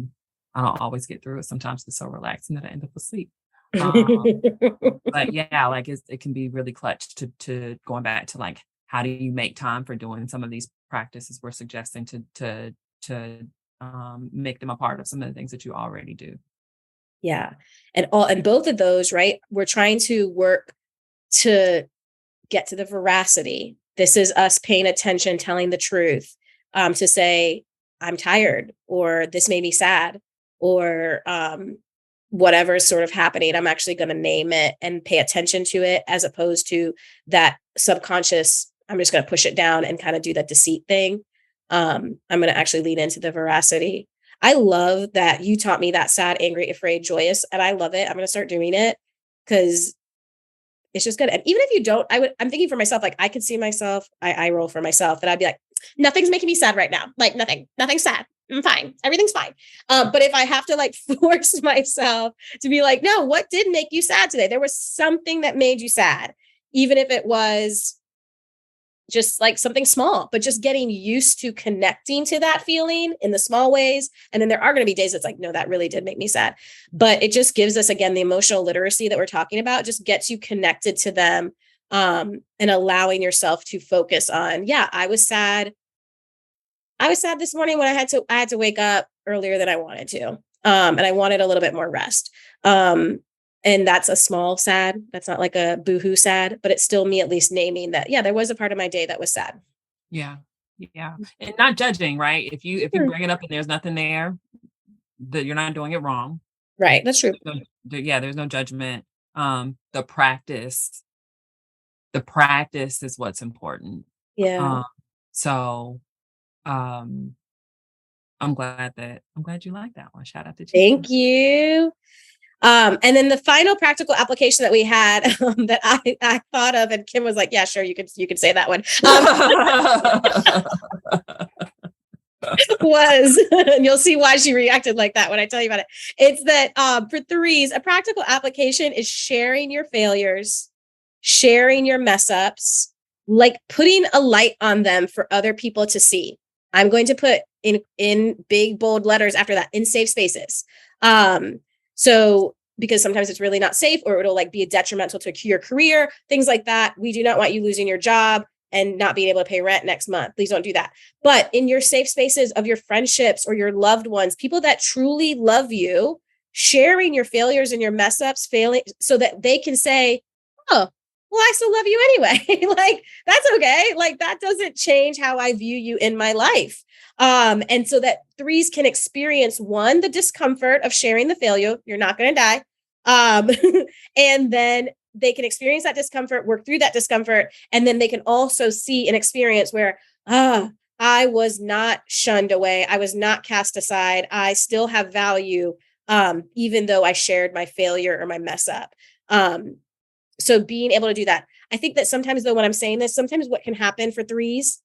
don't always get through it. Sometimes it's so relaxing that I end up asleep. But yeah, like it can be really clutch to going back to like, how do you make time for doing some of these practices we're suggesting to make them a part of some of the things that you already do.
Yeah. And both of those, right? We're trying to work to get to the veracity. This is us paying attention, telling the truth, to say, I'm tired, or this made me sad, or whatever's sort of happening. I'm actually going to name it and pay attention to it, as opposed to that subconscious, I'm just going to push it down and kind of do that deceit thing. I'm going to actually lean into the veracity. I love that you taught me that sad, angry, afraid, joyous, and I love it. I'm going to start doing it because it's just good. And even if you don't, I'm thinking for myself, like I could see myself, I roll for myself, that I'd be like, nothing's making me sad right now. Like nothing's sad. I'm fine. Everything's fine. But if I have to like force myself to be like, no, what did make you sad today? There was something that made you sad, even if it was just like something small, but just getting used to connecting to that feeling in the small ways. And then there are going to be days that's like, no, that really did make me sad. But it just gives us, again, the emotional literacy that we're talking about, just gets you connected to them, and allowing yourself to focus on, yeah, I was sad. I was sad this morning when I had to wake up earlier than I wanted to. And I wanted a little bit more rest. And that's a small sad. That's not like a boohoo sad, but it's still me at least naming that, yeah, there was a part of my day that was sad.
Yeah. Yeah. And not judging, right? If you bring it up and there's nothing there, that you're not doing it wrong.
Right. That's true.
There's no judgment. The practice is what's important.
Yeah.
So I'm glad you like that one. Shout out to you.
Thank you. And then the final practical application that we had that I thought of, and Kim was like, yeah, sure, you could say that one. Was, and you'll see why she reacted like that when I tell you about it. It's that for threes, a practical application is sharing your failures, sharing your mess ups, like putting a light on them for other people to see. I'm going to put in big, bold letters after that, in safe spaces. So because sometimes it's really not safe, or it'll like be detrimental to your career, things like that. We do not want you losing your job and not being able to pay rent next month. Please don't do that. But in your safe spaces of your friendships or your loved ones, people that truly love you, sharing your failures and your mess ups, failing, so that they can say, oh, well, I still love you anyway. Like, that's okay. Like, that doesn't change how I view you in my life. And so that threes can experience, one, the discomfort of sharing the failure. You're not going to die. And then they can experience that discomfort, work through that discomfort. And then they can also see an experience where, I was not shunned away. I was not cast aside. I still have value, even though I shared my failure or my mess up. So being able to do that. I think that sometimes, though, when I'm saying this, sometimes what can happen for threes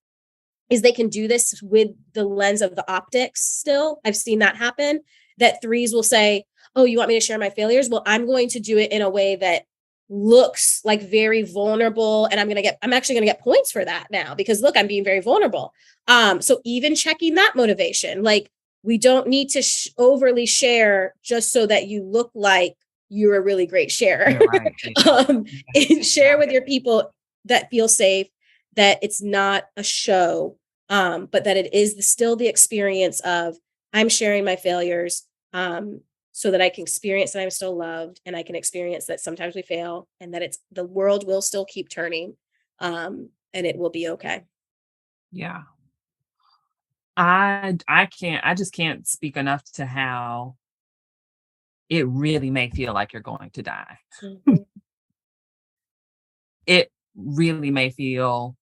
is they can do this with the lens of the optics still. I've seen that happen, that threes will say, oh, you want me to share my failures? Well, I'm going to do it in a way that looks like very vulnerable. And I'm actually going to get points for that now, because look, I'm being very vulnerable. So even checking that motivation, like, we don't need to overly share just so that you look like you're a really great sharer. Right. Share with your people that feel safe, that it's not a show, but that it is still the experience of, I'm sharing my failures, so that I can experience that I'm still loved, and I can experience that sometimes we fail, and that the world will still keep turning, and it will be okay.
Yeah. I just can't speak enough to how it really may feel like you're going to die. Mm-hmm. It really may feel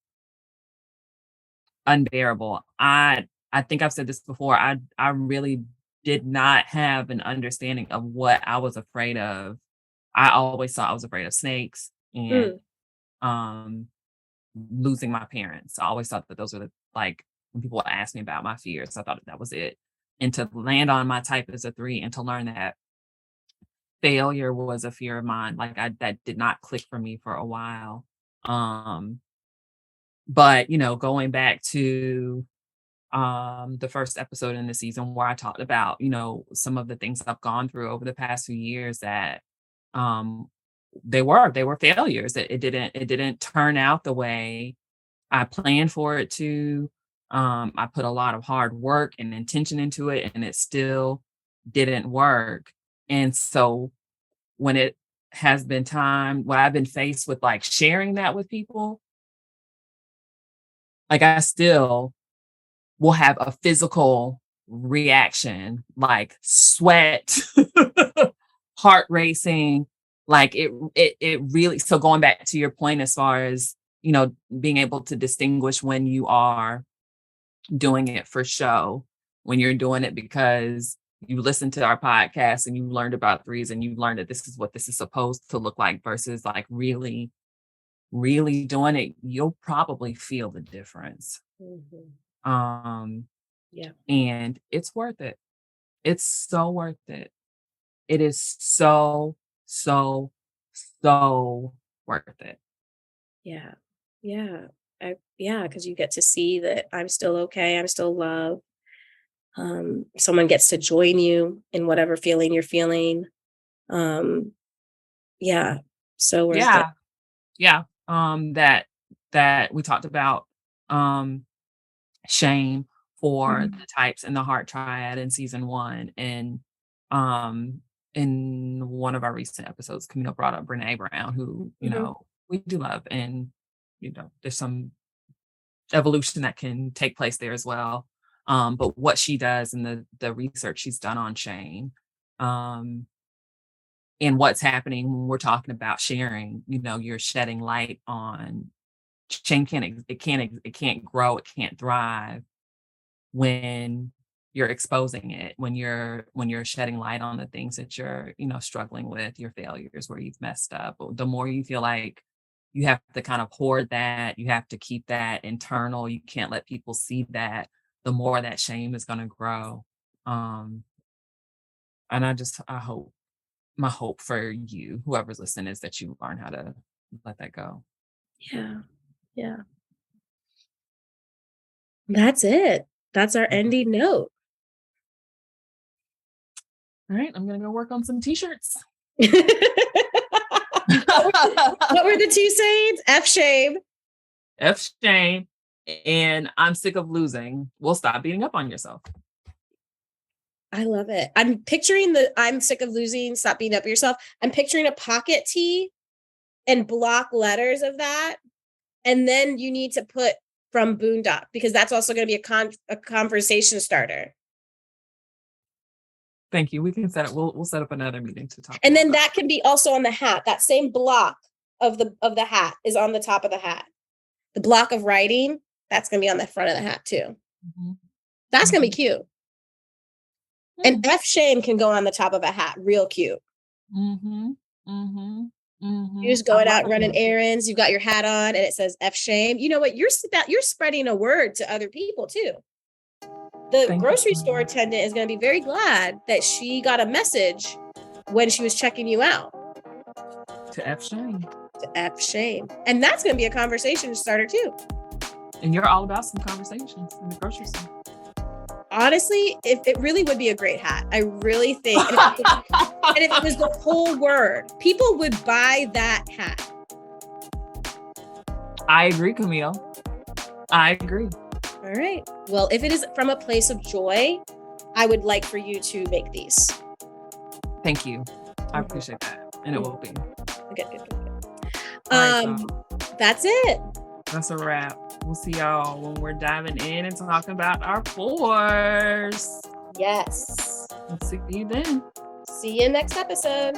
unbearable. I think I've said this before. I really did not have an understanding of what I was afraid of. I always thought I was afraid of snakes and losing my parents. I always thought that those were when people ask me about my fears, I thought that was it. And to land on my type as a 3 and to learn that failure was a fear of mine, that did not click for me for a while. But going back to the first episode in the season where I talked about, some of the things I've gone through over the past few years, that they were failures. It didn't turn out the way I planned for it to. I put a lot of hard work and intention into it, and it still didn't work. And so when it has been time, when I've been faced with sharing that with people, I still will have a physical reaction, like sweat, heart racing, it really. So going back to your point, as far as, being able to distinguish when you are doing it for show, when you're doing it because you listen to our podcast and you learned about threes and you learned that this is what this is supposed to look like, versus really, really doing it, you'll probably feel the difference. Mm-hmm. Yeah. And it's worth it. It's so worth it. It is so worth it.
Yeah. Yeah. Because you get to see that I'm still okay. I'm still loved. Someone gets to join you in whatever feeling you're feeling. Yeah. So worth it.
Yeah. That we talked about, shame for the types in the heart triad in season 1. And in one of our recent episodes, Camille brought up Brene Brown, who, you know, we do love. And, you know, there's some evolution that can take place there as well. But what she does and the research she's done on shame, and what's happening when we're talking about sharing, you know, you're shedding light on shame. It can't grow, it can't thrive when you're exposing it, when you're shedding light on the things that you're, you know, struggling with, your failures, where you've messed up. The more you feel like you have to kind of hoard that, you have to keep that internal, you can't let people see that, the more that shame is going to grow. And my hope for you, whoever's listening, is that you learn how to let that go.
Yeah. Yeah. That's it. That's our ending note.
All right, I'm going to go work on some t-shirts.
What were the 2 sayings? F shame.
F shame. And I'm sick of losing. We'll stop beating up on yourself.
I love it. I'm picturing I'm sick of losing, stop beating up yourself. I'm picturing a pocket tee and block letters of that. And then you need to put from Boondock, because that's also going to be a conversation starter.
Thank you. We can set up. We'll set up another meeting to talk.
And then that can be also on the hat. That same block of the hat is on the top of the hat. The block of writing, that's going to be on the front of the hat too. That's going to be cute. And F shame can go on the top of a hat, real cute. You're just going out running errands. You've got your hat on, and it says F shame. You know what? You're spreading a word to other people too. The grocery store attendant is going to be very glad that she got a message when she was checking you out.
To F shame.
To F shame. And that's going to be a conversation starter too.
And you're all about some conversations in the grocery store.
Honestly, it really would be a great hat. I really think. And if it was the whole word, people would buy that hat.
I agree, Camille. I agree.
All right. Well, if it is from a place of joy, I would like for you to make these.
Thank you. I appreciate that. And it will be.
Good. Right, that's it.
That's a wrap. We'll see y'all when we're diving in and talking about our 4s.
Yes.
We'll see you then.
See you next episode.